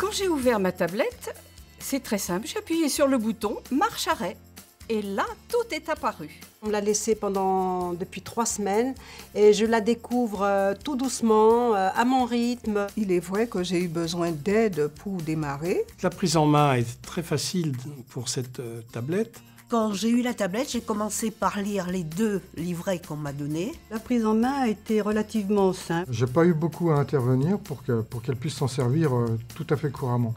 Quand j'ai ouvert ma tablette, c'est très simple, j'ai appuyé sur le bouton marche-arrêt. Et là, tout est apparu. On l'a laissée depuis 3 semaines et je la découvre tout doucement, à mon rythme. Il est vrai que j'ai eu besoin d'aide pour démarrer. La prise en main est très facile pour cette tablette. Quand j'ai eu la tablette, j'ai commencé par lire les 2 livrets qu'on m'a donnés. La prise en main a été relativement simple. J'ai pas eu beaucoup à intervenir pour qu'elle puisse s'en servir tout à fait couramment.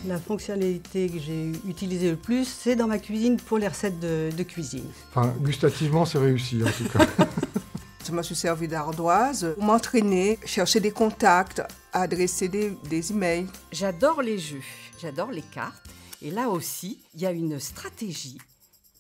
La fonctionnalité que j'ai utilisée le plus, c'est dans ma cuisine pour les recettes de cuisine. Enfin, gustativement, c'est réussi en tout cas. Je me suis servi d'ardoise pour m'entraîner, chercher des contacts, adresser des emails. J'adore les jeux, j'adore les cartes. Et là aussi, il y a une stratégie.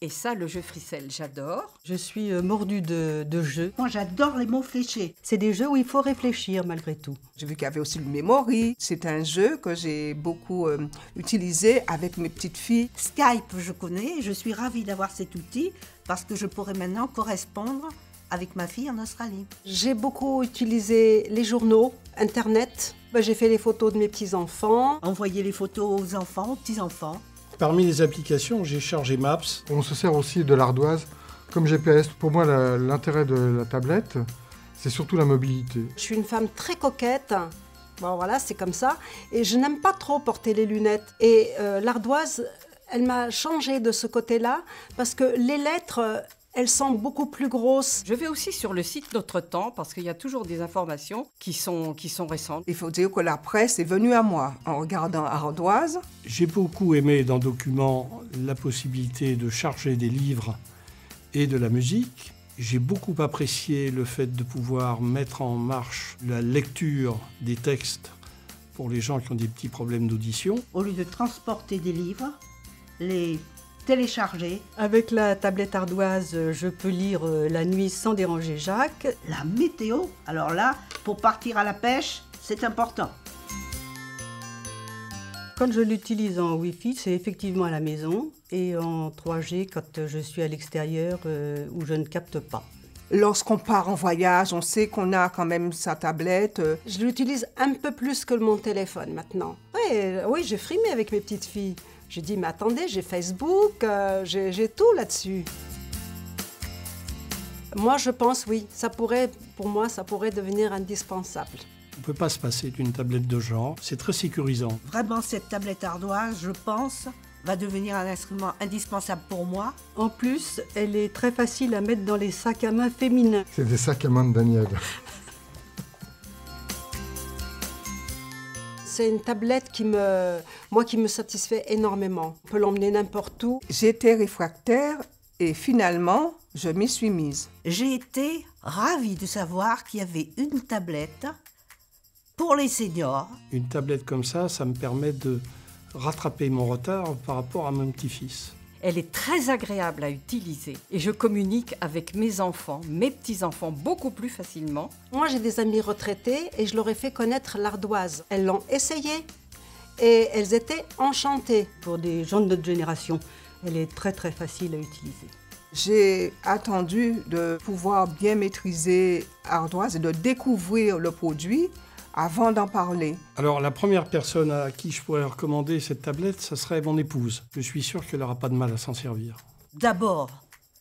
Et ça, le jeu Fricelle, j'adore. Je suis mordue de jeux. Moi, j'adore les mots fléchés. C'est des jeux où il faut réfléchir malgré tout. J'ai vu qu'il y avait aussi le Memory. C'est un jeu que j'ai beaucoup utilisé avec mes petites filles. Skype, je connais. Je suis ravie d'avoir cet outil parce que je pourrais maintenant correspondre avec ma fille en Australie. J'ai beaucoup utilisé les journaux, Internet. J'ai fait les photos de mes petits-enfants. Envoyer les photos aux enfants, aux petits-enfants. Parmi les applications, j'ai chargé Maps. On se sert aussi de l'ardoise comme GPS. Pour moi, l'intérêt de la tablette, c'est surtout la mobilité. Je suis une femme très coquette. Bon, voilà, c'est comme ça. Et je n'aime pas trop porter les lunettes. Et l'ardoise, elle m'a changé de ce côté-là parce que les lettres, elles sont beaucoup plus grosses. Je vais aussi sur le site Notre Temps parce qu'il y a toujours des informations qui sont récentes. Il faut dire que la presse est venue à moi en regardant Ardoise. J'ai beaucoup aimé dans Documents la possibilité de charger des livres et de la musique. J'ai beaucoup apprécié le fait de pouvoir mettre en marche la lecture des textes pour les gens qui ont des petits problèmes d'audition. Au lieu de transporter des livres, les télécharger. Avec la tablette ardoise, je peux lire la nuit sans déranger Jacques. La météo, alors là, pour partir à la pêche, c'est important. Quand je l'utilise en Wi-Fi, c'est effectivement à la maison et en 3G quand je suis à l'extérieur où je ne capte pas. Lorsqu'on part en voyage, on sait qu'on a quand même sa tablette. Je l'utilise un peu plus que mon téléphone maintenant. Oui, j'ai frimé avec mes petites filles. J'ai dit, mais attendez, j'ai Facebook, j'ai tout là-dessus. Moi, je pense, oui, pour moi, ça pourrait devenir indispensable. On ne peut pas se passer d'une tablette de genre, c'est très sécurisant. Vraiment, cette tablette ardoise, je pense, va devenir un instrument indispensable pour moi. En plus, elle est très facile à mettre dans les sacs à main féminins. C'est des sacs à main de Daniel. C'est une tablette qui me satisfait énormément. On peut l'emmener n'importe où. J'étais réfractaire et finalement, je m'y suis mise. J'ai été ravie de savoir qu'il y avait une tablette pour les seniors. Une tablette comme ça me permet de rattraper mon retard par rapport à mon petit-fils. Elle est très agréable à utiliser et je communique avec mes enfants, mes petits-enfants beaucoup plus facilement. Moi, j'ai des amis retraités et je leur ai fait connaître l'ardoise. Elles l'ont essayé et elles étaient enchantées. Pour des gens de notre génération, elle est très très facile à utiliser. J'ai attendu de pouvoir bien maîtriser ardoise et de découvrir le produit avant d'en parler. Alors, la première personne à qui je pourrais recommander cette tablette, ça serait mon épouse. Je suis sûr qu'elle n'aura pas de mal à s'en servir. D'abord,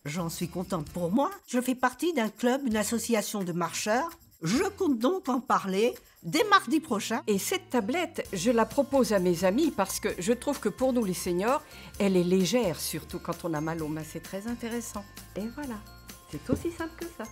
j'en suis contente pour moi. Je fais partie d'un club, une association de marcheurs. Je compte donc en parler dès mardi prochain. Et cette tablette, je la propose à mes amis parce que je trouve que pour nous les seniors, elle est légère, surtout quand on a mal aux mains. C'est très intéressant. Et voilà, c'est aussi simple que ça.